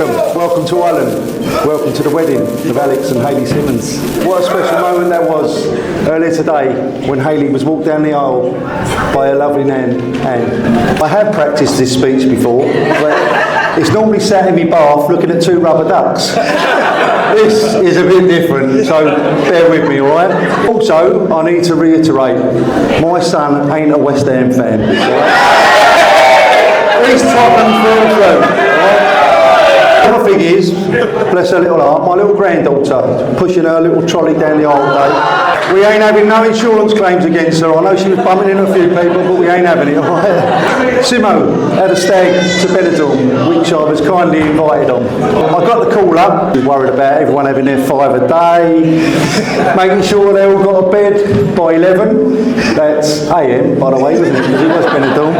Welcome to Ireland. Welcome to the wedding of Alex and Hayley Simmons. What a special moment that was earlier today when Hayley was walked down the aisle by her lovely nan, Anne. I have practiced this speech before, but it's normally sat in my bath looking at two rubber ducks. This is a bit different, so bear with me, alright? Also, I need to reiterate, my son ain't a West Ham fan. He's Tottenham through and through. The thing is, bless her little heart, my little granddaughter pushing her little trolley down the aisle today. We ain't having no insurance claims against her. I know she was bumping into a few people, but we ain't having it, alright? Simo had a stag to Benidorm, which I was kindly invited on. I got the call up, worried about everyone having their 5 a day, making sure they all got to bed by 11. That's AM, by the way, isn't it? Because it was Benidorm.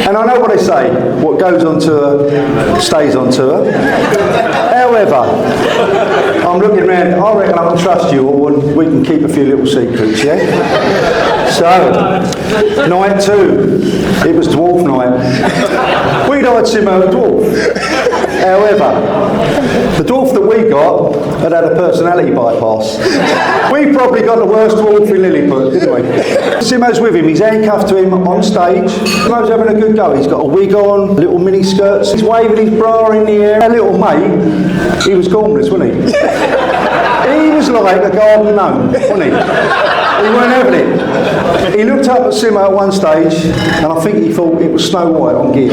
And I know what they say, what goes on tour stays on tour. However, I'm looking around, I reckon I can trust you all and we can keep a few little secrets, yeah? So, night 2, it was dwarf night. We'd hired Simo a dwarf. However, the dwarf that we got had a personality bypass. We probably got the worst dwarf in Lilliput, didn't we? Simo's with him, he's handcuffed to him on stage. Simo's having a good go, he's got a wig on, little mini skirts, he's waving his bra in the air. Our little mate, he was gormless, wasn't he? He was like a garden gnome, wasn't he? He weren't having it. He looked up at Simo at one stage, and I think he thought it was Snow White on gear.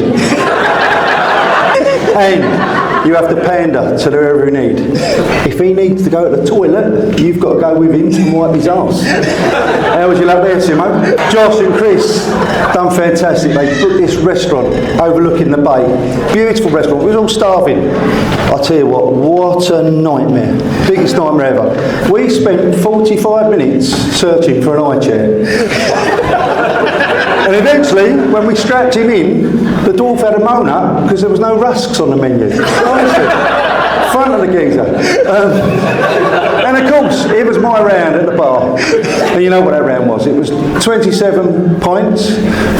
And you have to pander to whoever you need. If he needs to go to the toilet, you've got to go with him and wipe his arse. How would you like there, Simo? Josh and Chris done fantastic. They booked this restaurant overlooking the bay. Beautiful restaurant. We was all starving. I'll tell you what a nightmare. Biggest nightmare ever. We spent 45 minutes searching for an eye chair. And eventually, when we strapped him in, the dwarf had a moan up because there was no rusks on the menu. Honestly, front of the geezer. And of course, it was my round at the bar. And you know what that round was. It was 27 pints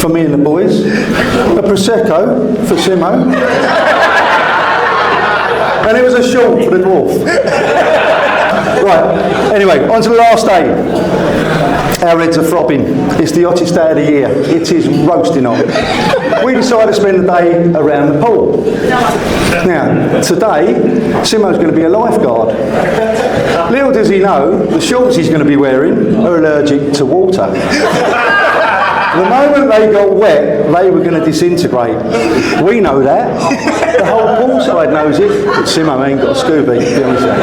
for me and the boys, a Prosecco for Simo, and it was a short for the dwarf. Right, anyway, on to the last day. Our heads are throbbing. It's the hottest day of the year. It is roasting hot. We decided to spend the day around the pool. Now, today, Simo's going to be a lifeguard. Little does he know, the shorts he's going to be wearing are allergic to water. The moment they got wet, they were going to disintegrate. We know that. The whole poolside knows it, but Simo ain't got a Scooby, to be honest with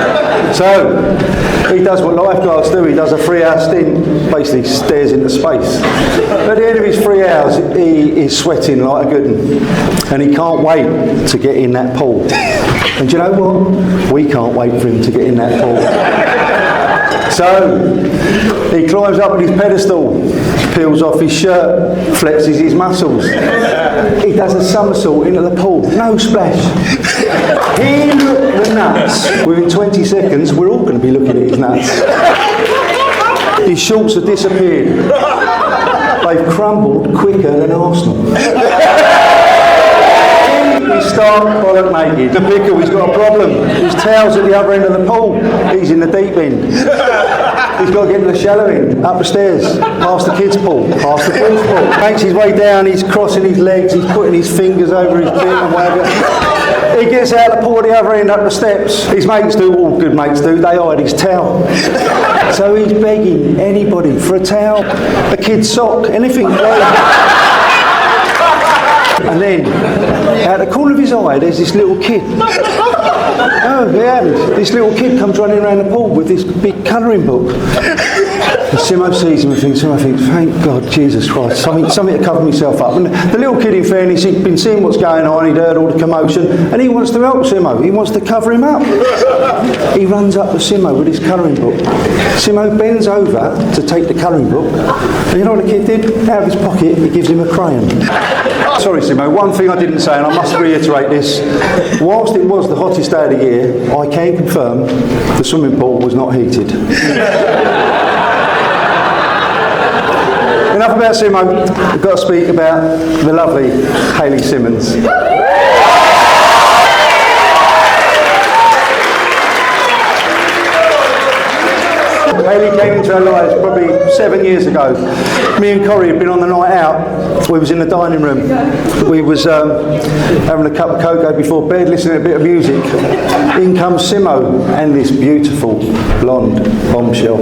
you. So, he does what lifeguards do. He does a 3-hour stint, basically stares into space. At the end of his 3 hours, he is sweating like a good one. And he can't wait to get in that pool. And do you know what? We can't wait for him to get in that pool. So, he climbs up on his pedestal, peels off his shirt, flexes his muscles. He does a somersault into the pool, no splash. He looked the nuts. Within 20 seconds, we're all going to be looking at his nuts. His shorts have disappeared. They've crumbled quicker than Arsenal. He's stark bollock naked. The pickle, he's got a problem. His towel's at the other end of the pool. He's in the deep end. He's got to get to the shallow end, up the stairs, past the kids' pool, past the boys' pool. Makes his way down, he's crossing his legs, he's putting his fingers over his bit and whatever. He gets out the pool at the other end, up the steps. His mates do, all good mates do, they hide his towel. So he's begging anybody for a towel, a kid's sock, anything. And then, out the corner of his eye, there's this little kid. Oh, yeah, this little kid comes running around the pool with this big colouring book. And Simo sees him and thinks, thank God, Jesus Christ, something to cover myself up. And the little kid, in fairness, he'd been seeing what's going on, he'd heard all the commotion, and he wants to help Simo. He wants to cover him up. He runs up to Simo with his colouring book. Simo bends over to take the colouring book, and you know what the kid did? Out of his pocket, he gives him a crayon. Sorry, Simo, one thing I didn't say, and I must reiterate this. Whilst it was the hottest day of the year, I can confirm the swimming pool was not heated. Enough about Simo. We've got to speak about the lovely Hayley Simmons. Corrie came into our lives probably 7 years ago. Me and Corrie had been on the night out. We was in the dining room. We was having a cup of cocoa before bed, listening to a bit of music. In comes Simo and this beautiful blonde bombshell.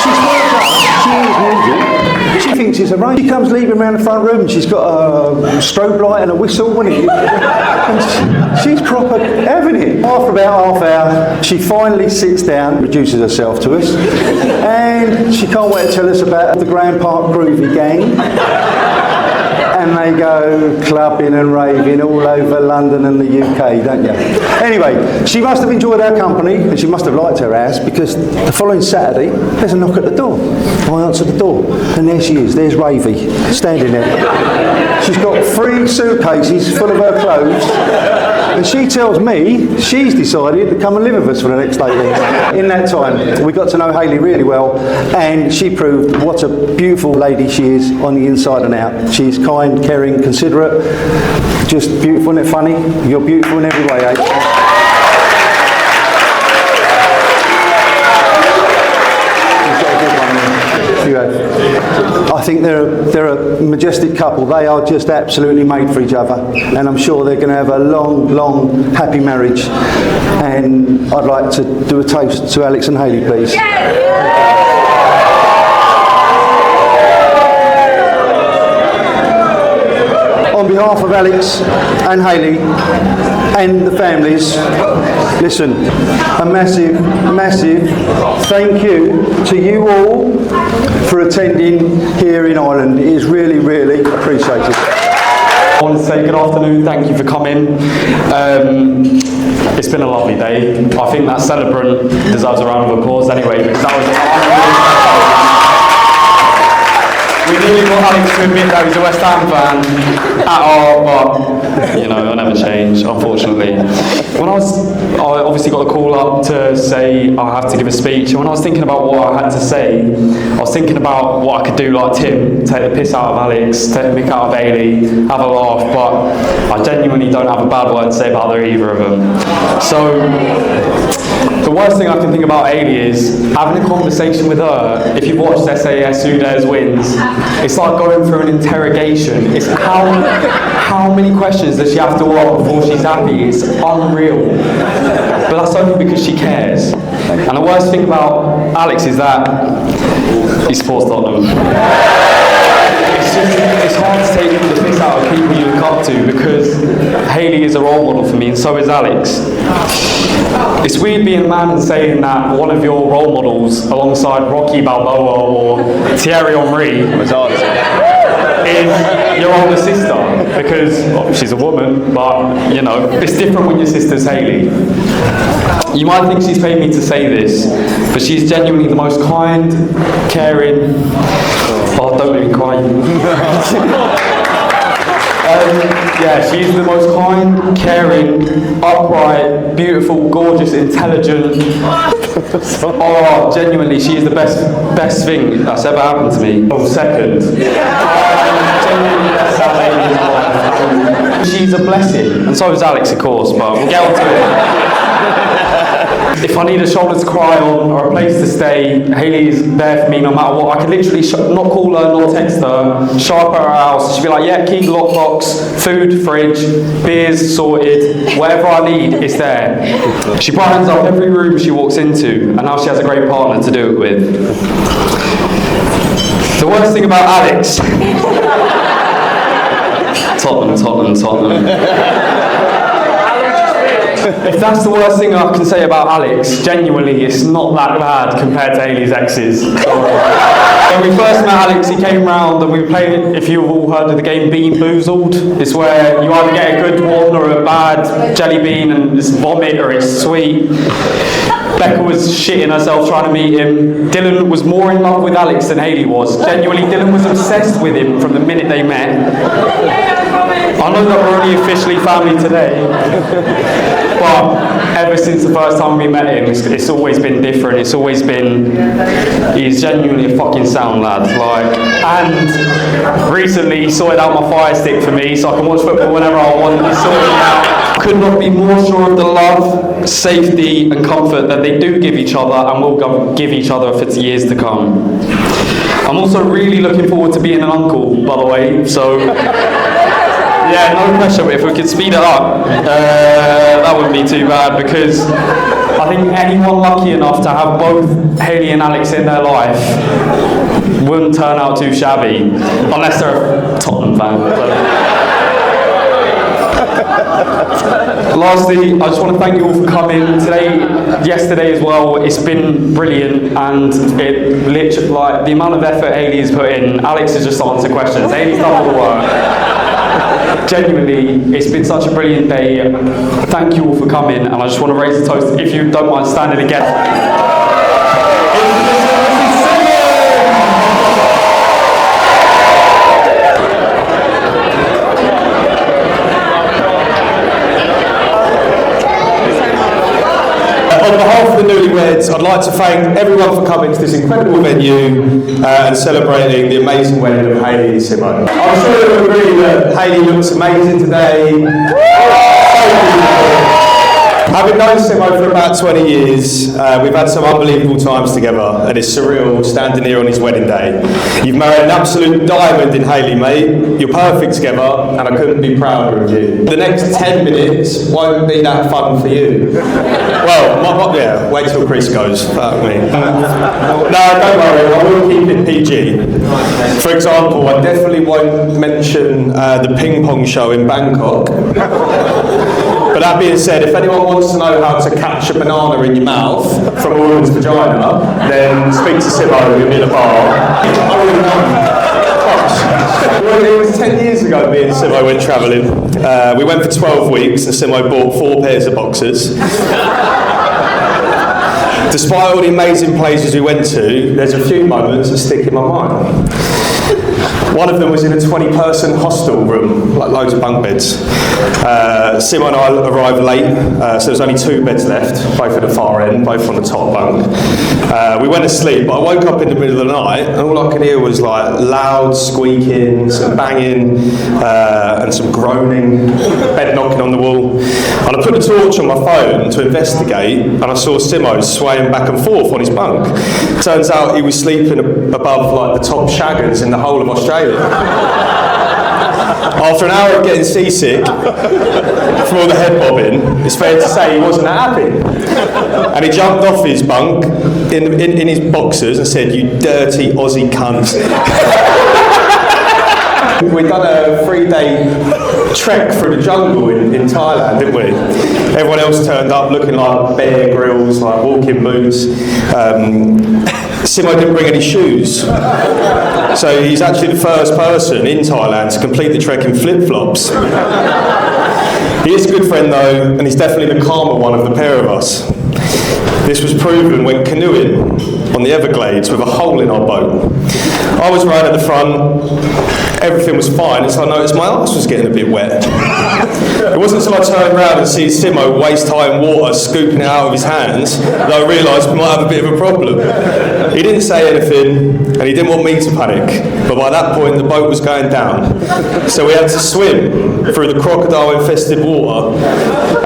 She's worked up. She is music. She thinks it's a rain. She comes leaving around the front room and she's got a strobe light and a whistle. And she's proper having it. After about half hour, she finally sits down, introduces herself to us, and she can't wait to tell us about the Grand Park Groovy Gang. And they go clubbing and raving all over London and the UK, don't you? Anyway, she must have enjoyed our company and she must have liked her house, because the following Saturday, there's a knock at the door. I answer the door and there she is, there's Ravy, standing there. She's got 3 suitcases full of her clothes and she tells me she's decided to come and live with us for the next 8 weeks. In that time, we got to know Hayley really well and she proved what a beautiful lady she is on the inside and out. She's kind, caring, considerate, just beautiful, isn't it funny? You're beautiful in every way, eh? I think they're a majestic couple. They are just absolutely made for each other, and I'm sure they're going to have a long, long, happy marriage. And I'd like to do a toast to Alex and Hayley, please. On behalf of Alex and Hayley and the families, listen, a massive, massive thank you to you all for attending here in Ireland. It is really, really appreciated. I want to say good afternoon, thank you for coming. It's been a lovely day. I think that celebrant deserves a round of applause anyway, because that was we nearly got Alex to admit that he's a West Ham fan at all, but you know, it'll never change, unfortunately. I obviously got a call up to say I have to give a speech, and when I was thinking about what I had to say, I was thinking about what I could do like Tim, take the piss out of Alex, take the mick out of Hayley, have a laugh, but I genuinely don't have a bad word to say about either of them. So the worst thing I can think about Hayley is having a conversation with her. If you've watched SAS Who Dares Wins, it's like going through an interrogation. It's how many questions does she have to ask before she's happy? It's unreal. But that's only because she cares. And the worst thing about Alex is that he supports Tottenham. It's hard to take the piss out of people you look up to, because Hayley is a role model for me and so is Alex. It's weird being a man and saying that one of your role models alongside Rocky Balboa or Thierry Henry is your older sister, because well, she's a woman, but you know, it's different when your sister's Hayley. You might think she's paid me to say this, but she's genuinely the most kind, caring, oh, don't make me cry. Yeah, she's the most kind, caring, upright, beautiful, gorgeous, intelligent. Oh, genuinely, she is the best thing that's ever happened to me. Oh, second. Genuinely, that's how lady is my life. She's a blessing, and so is Alex, of course, but we'll get on to it. If I need a shoulder to cry on or a place to stay, Hayley is there for me no matter what. I could literally not call her, not text her, show up at her house. She'd be like, yeah, key, lockbox, food, fridge, beers sorted, whatever I need, it's there. She brightens up every room she walks into, and now she has a great partner to do it with. The worst thing about Alex... Tottenham. If that's the worst thing I can say about Alex, genuinely, it's not that bad compared to Hayley's exes. When we first met Alex, he came round and we played, if you've all heard of the game Bean Boozled, it's where you either get a good one or a bad jelly bean and it's vomit or it's sweet. Becca was shitting herself trying to meet him. Dylan was more in love with Alex than Hayley was. Genuinely, Dylan was obsessed with him from the minute they met. I know that we're only officially family today, but ever since the first time we met him, it's always been different. It's always been, he's genuinely a fucking sound lad. And recently he sorted out my Fire Stick for me, so I can watch football whenever I want. He sorted it out. Could not be more sure of the love, safety and comfort that they do give each other and will give each other for years to come. I'm also really looking forward to being an uncle, by the way, so yeah, no pressure, but if we could speed it up, that wouldn't be too bad, because I think anyone lucky enough to have both Hayley and Alex in their life wouldn't turn out too shabby, unless they're a Tottenham fan. Lastly, I just want to thank you all for coming today, yesterday as well. It's been brilliant, and it literally, like, the amount of effort Hayley's put in. Alex has just answered questions. Hayley's done all the work. Genuinely, it's been such a brilliant day. Thank you all for coming, and I just want to raise a toast. If you don't mind standing again. On behalf of the newlyweds, I'd like to thank everyone for coming to this incredible venue and celebrating the amazing wedding of Hayley and Simo. I'm sure you'll agree that Hayley looks amazing today. Having known Simo for about 20 years, we've had some unbelievable times together, and it's surreal standing here on his wedding day. You've married an absolute diamond in Hayley, mate. You're perfect together, and I couldn't be prouder of you. The next 10 minutes won't be that fun for you. Well, yeah, wait till Chris goes. Fuck me. No, don't worry, I will keep it PG. For example, I definitely won't mention the ping pong show in Bangkok. But that being said, if anyone wants to know how to catch a banana in your mouth from a woman's vagina, then speak to Simo in a bar. Well, it was 10 years ago me and Simo went travelling. We went for 12 weeks and Simo bought 4 pairs of boxers. Despite all the amazing places we went to, there's a few moments that stick in my mind. One of them was in a 20-person hostel room, like loads of bunk beds. Simo and I arrived late, so there's only 2 beds left, both at the far end, both on the top bunk. We went to sleep, but I woke up in the middle of the night, and all I could hear was like loud squeaking, some banging, and some groaning, bed knocking on the wall. And I put the torch on my phone to investigate, and I saw Simo swaying back and forth on his bunk. Turns out he was sleeping above like the top shaggers in the whole of Australia. After an hour of getting seasick from all the head bobbing, it's fair to say he wasn't that happy. And he jumped off his bunk in his boxers and said, "You dirty Aussie cunt." We'd done a 3-day trek through the jungle in Thailand, didn't we? Everyone else turned up looking like Bear Grylls, like walking boots. Simo didn't bring any shoes. So he's actually the first person in Thailand to complete the trek in flip-flops. He is a good friend though, and he's definitely the calmer one of the pair of us. This was proven when canoeing on the Everglades with a hole in our boat. I was right at the front, everything was fine until I noticed my arse was getting a bit wet. It wasn't until I turned around and see Simo waist-high in water scooping it out of his hands that I realised we might have a bit of a problem. He didn't say anything and he didn't want me to panic, but by that point the boat was going down. So we had to swim through the crocodile-infested water,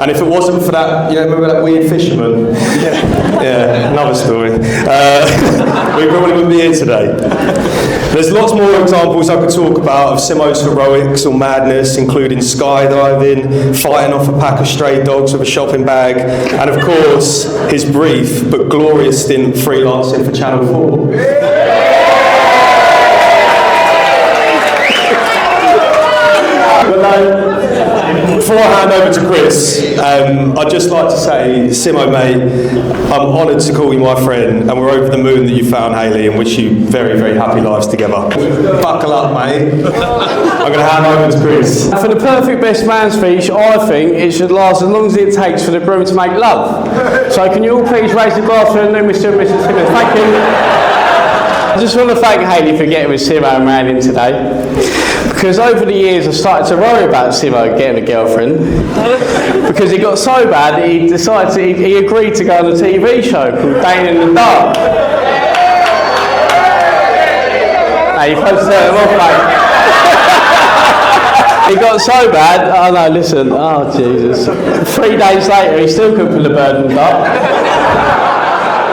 and if it wasn't for that, you know, remember that weird fisherman? Yeah, another story. We probably wouldn't be here today. There's lots more examples I could talk about of Simo's heroics or madness, including skydiving, fighting off a pack of stray dogs with a shopping bag, and of course, his brief but glorious stint freelancing for Channel 4. Before I hand over to Chris, I'd just like to say, Simo, mate, I'm honoured to call you my friend, and we're over the moon that you found Hayley, and wish you very, very happy lives together. Buckle up, mate. I'm going to hand over to Chris. For the perfect best man speech, I think it should last as long as it takes for the broom to make love. So can you all please raise the glass for the new Mr. and Mrs. Timmins? Thank you. I just want to thank Hayley for getting with Simo and Randin today. Because over the years I started to worry about Simo getting a girlfriend, because he got so bad that he decided he agreed to go on a TV show called Dane in the Dark. Now you're supposed to turn him off, mate. It got so bad. Oh no, listen. Oh Jesus. 3 days later, he still couldn't pull the burden up.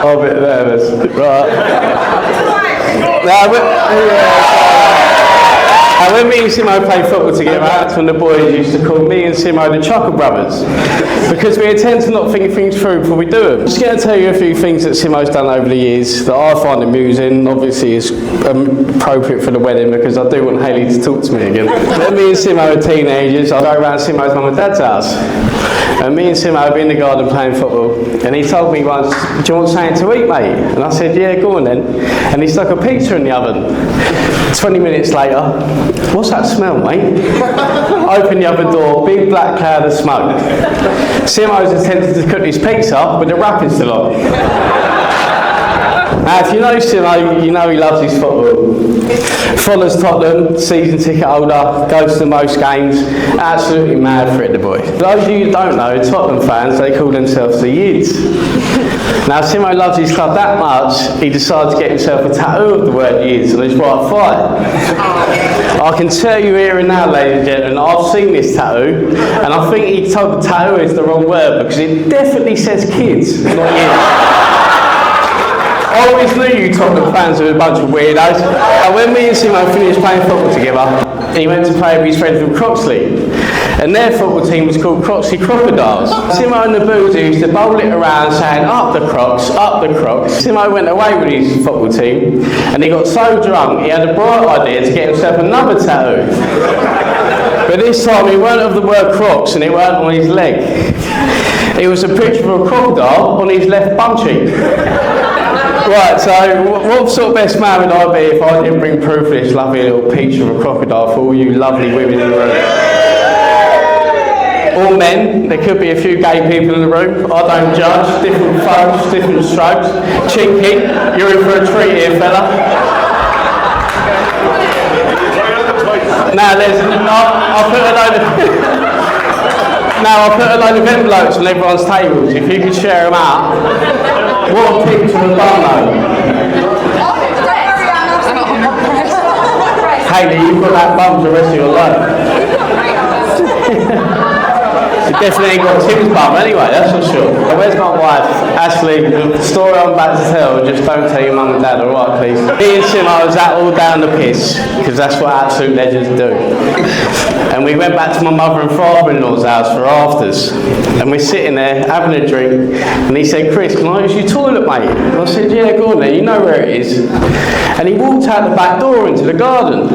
I'm a bit nervous. Right. When me and Simo played football together, that's when the boys used to call me and Simo the Chuckle Brothers, because we tend to not think things through before we do them. Just going to tell you a few things that Simo's done over the years that I find amusing. Obviously, it's appropriate for the wedding because I do want Hayley to talk to me again. When me and Simo were teenagers, I'd go around Simo's mum and dad's house, and me and Simo would be in the garden playing football, and he told me once, "Do you want something to eat, mate?" And I said, "Yeah, go on then." And he stuck a pizza in the oven. 20 minutes later, "What's that smell, mate?" Open the oven door, big black cloud of smoke. Simo's attempted to cook his pizza with the wrapping still on. Now, if you know Simo, you know he loves his football. Follows Tottenham, season ticket holder, goes to most games, absolutely mad for it, the boy. For those of you who don't know, Tottenham fans, they call themselves the Yids. Now, Simo loves his club that much, he decided to get himself a tattoo of the word Yids on his right thigh. I can tell you here and now, ladies and gentlemen, I've seen this tattoo, and I think he told the tattooist the wrong word, because it definitely says kids, not Yids. I always knew you Tottenham fans were a bunch of weirdos. And when me and Simo finished playing football together, he went to play with his friends from Croxley. And their football team was called Croxley Crocodiles. Simo and the Boozer used to bowl it around saying, "Up the Crocs, up the Crocs." Simo went away with his football team, and he got so drunk he had a bright idea to get himself another tattoo. But this time it weren't of the word Crocs, and it weren't on his leg. It was a picture of a crocodile on his left bum cheek. Right, so what sort of best man would I be if I didn't bring proof of this lovely little picture of a crocodile for all you lovely women in the room? Or men, there could be a few gay people in the room, I don't judge, different folks, different strokes. Chinky, you're in for a treat here, fella. Now I'll put a load of envelopes on everyone's tables, if you could share them out. What a picture of Barno. Hayley, you've got that bum for the rest of your life. You definitely ain't got Tim's bum anyway, that's for sure. Where's my wife? Ashley, the story I'm about to tell, just don't tell your mum and dad, alright please? Me and Simo was that all down the piss, because that's what absolute legends do. And we went back to my mother and father-in-law's house for afters. And we're sitting there having a drink, and he said, "Chris, can I use your toilet, mate?" And I said, "Yeah, go on then, you know where it is." And he walked out the back door into the garden.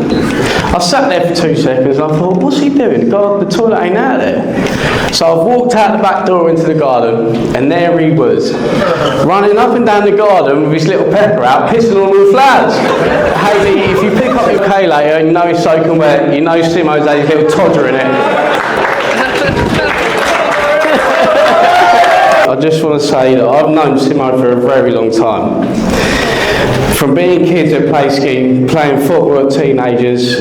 I sat there for 2 seconds and I thought, what's he doing? The toilet ain't out there. So I've walked out the back door into the garden, and there he was, running up and down the garden with his little pepper out, pissing on all the flowers. Hayley, if you pick up your K later and you know it's soaking wet, you know Simo's had his little todger in it. I just want to say that I've known Simo for a very long time. From being kids at play scheme, playing football at teenagers,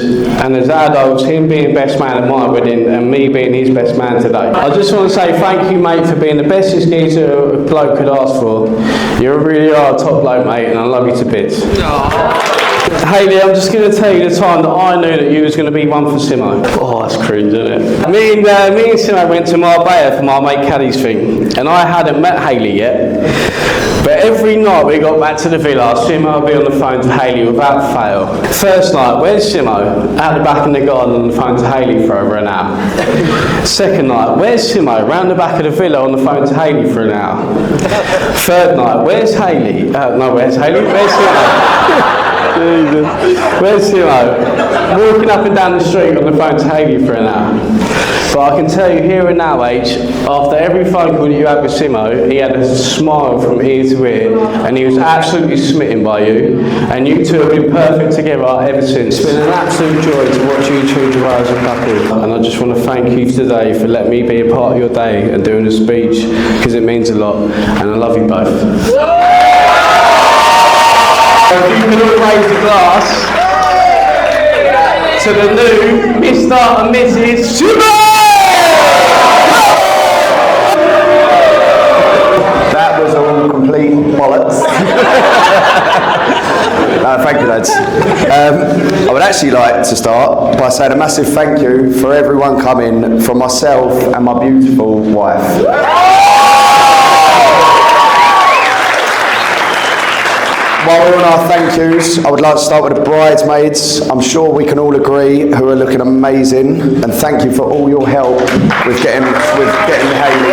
and as adults, him being best man at my wedding and me being his best man today. I just want to say thank you, mate, for being the bestest geezer a bloke could ask for. You really are a top bloke, mate, and I love you to bits. Hayley, I'm just going to tell you the time that I knew that you was going to be one for Simo. Oh, that's cringe, isn't it? Me and Simo went to Marbella for my mate Caddy's thing, and I hadn't met Hayley yet. But every night we got back to the villa, Simo would be on the phone to Hayley without fail. First night, where's Simo? Out the back in the garden on the phone to Hayley for over an hour. Second night, where's Simo? Round the back of the villa on the phone to Hayley for an hour. Third night, where's Hayley? Where's Hayley? Where's Simo? Where's Simo? Walking up and down the street on the phone to Hayley for an hour. But I can tell you here and now, H, after every phone call that you had with Simo, he had a smile from ear to ear, and he was absolutely smitten by you, and you two have been perfect together ever since. It's been an absolute joy to watch you two grow as a couple, and I just want to thank you today for letting me be a part of your day and doing a speech, because it means a lot, and I love you both. If you can all raise a glass to the new Mr. and Mrs. Simo! That was all complete bollocks. Thank you, lads. I would would actually like to start by saying a massive thank you for everyone coming, from myself and my beautiful wife. While we're on our thank yous, I would like to start with the bridesmaids. I'm sure we can all agree who are looking amazing, and thank you for all your help with getting Hayley.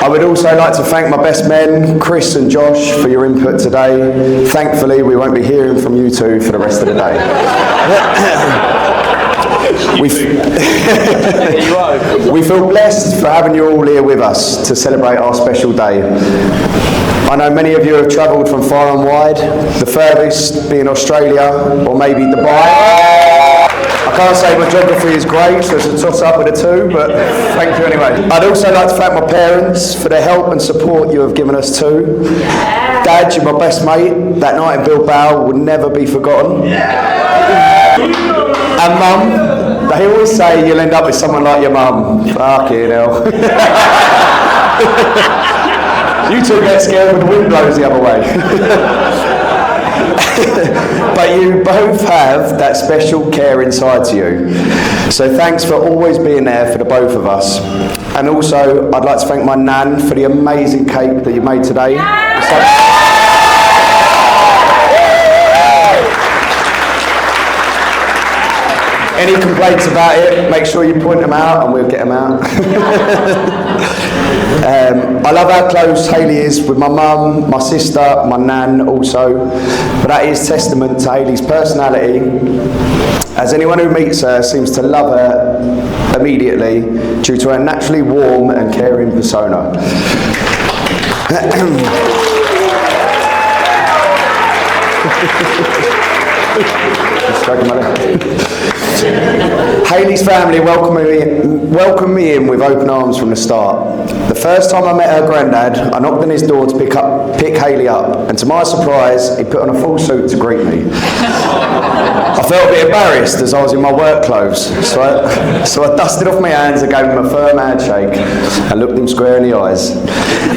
I would also like to thank my best men, Chris and Josh, for your input today. Thankfully, we won't be hearing from you two for the rest of the day. We feel blessed for having you all here with us to celebrate our special day. I know many of you have travelled from far and wide, the furthest being Australia or maybe Dubai. I can't say my geography is great, so it's a toss up with the two, but thank you anyway. I'd also like to thank my parents for the help and support you have given us too. Dad, you're my best mate. That night in Bilbao will never be forgotten. And Mum, they always say you'll end up with someone like your mum. Fucking hell. You two get scared when the wind blows the other way. But you both have that special care inside to you. So thanks for always being there for the both of us. And also, I'd like to thank my nan for the amazing cake that you made today. Any complaints about it, make sure you point them out and we'll get them out. I love how close Hayley is with my mum, my sister, my nan also. But that is testament to Hayley's personality, as anyone who meets her seems to love her immediately due to her naturally warm and caring persona. Hayley's family welcomed me in with open arms from the start. The first time I met her granddad, I knocked on his door to pick Hayley up, and to my surprise, he put on a full suit to greet me. I felt a bit embarrassed as I was in my work clothes, so I dusted off my hands and gave him a firm handshake and looked him square in the eyes.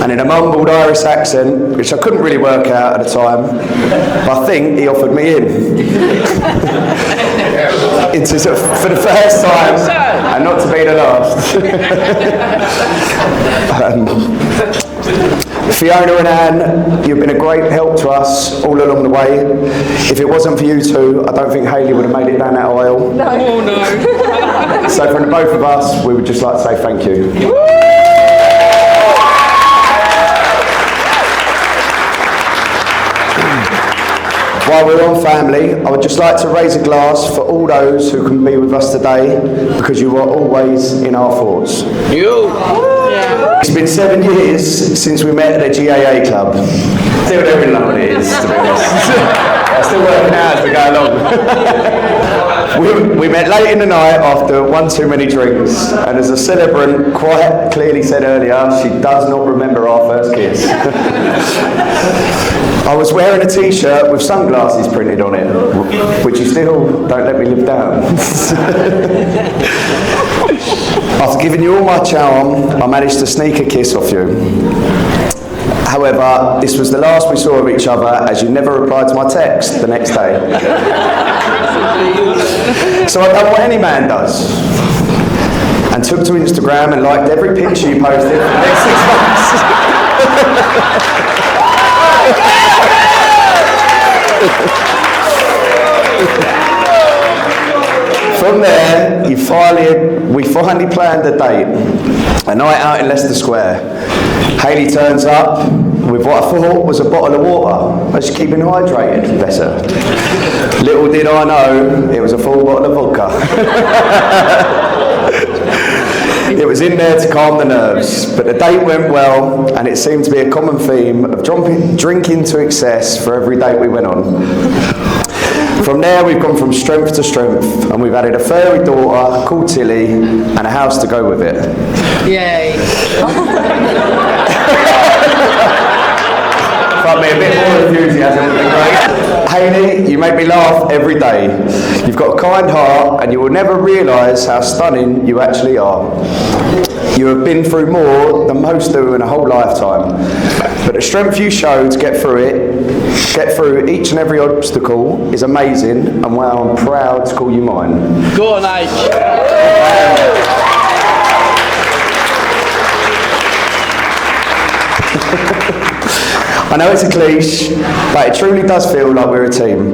And in a mumbled Irish accent, which I couldn't really work out at the time, I think he offered me in. For the first time, and not to be the last. Fiona and Anne, you've been a great help to us all along the way. If it wasn't for you two, I don't think Hayley would have made it down that aisle. No. Oh, no. So from the both of us, we would just like to say thank you. While we're on family, I would just like to raise a glass for all those who can be with us today, because you are always in our thoughts. It's been 7 years since we met at the GAA club. Still don't really know what it is, to be honest. I'm still working out as we go along. We met late in the night after one too many drinks, and as a celebrant quite clearly said earlier, she does not remember our first kiss. I was wearing a t-shirt with sunglasses printed on it, which you still don't let me live down. After giving you all my charm, I managed to sneak a kiss off you. However, this was the last we saw of each other, as you never replied to my text the next day. So I done what any man does, and took to Instagram and liked every picture you posted for the next 6 months. From there, we finally planned a date, a night out in Leicester Square. Hayley turns up with what I thought was a bottle of water. I was keeping hydrated, bless her. Little did I know, it was a full bottle of vodka. It was in there to calm the nerves, but the date went well, and it seemed to be a common theme of drinking to excess for every date we went on. From there, we've gone from strength to strength, and we've added a furry daughter called Tilly and a house to go with it. Yay. But me a bit more enthusiasm would be great. Hayley, you make me laugh every day. You've got a kind heart and you will never realise how stunning you actually are. You have been through more than most do in a whole lifetime. But the strength you show to get through each and every obstacle is amazing, and wow, I'm proud to call you mine. Go on, H. I know it's a cliche, but it truly does feel like we're a team.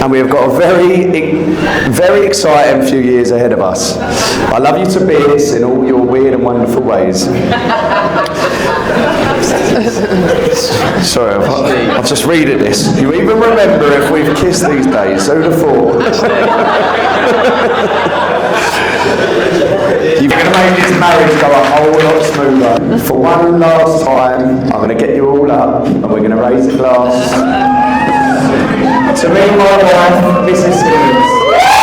And we have got a very exciting few years ahead of us. I love you to bits in all your weird and wonderful ways. Sorry, I've just read this. You even remember if we've kissed these days? Who'd have thought? You're going to make this marriage go a whole lot smoother. For one last time, I'm going to get you all up and we're going to raise a glass to me and my wife, Mrs. Simmons.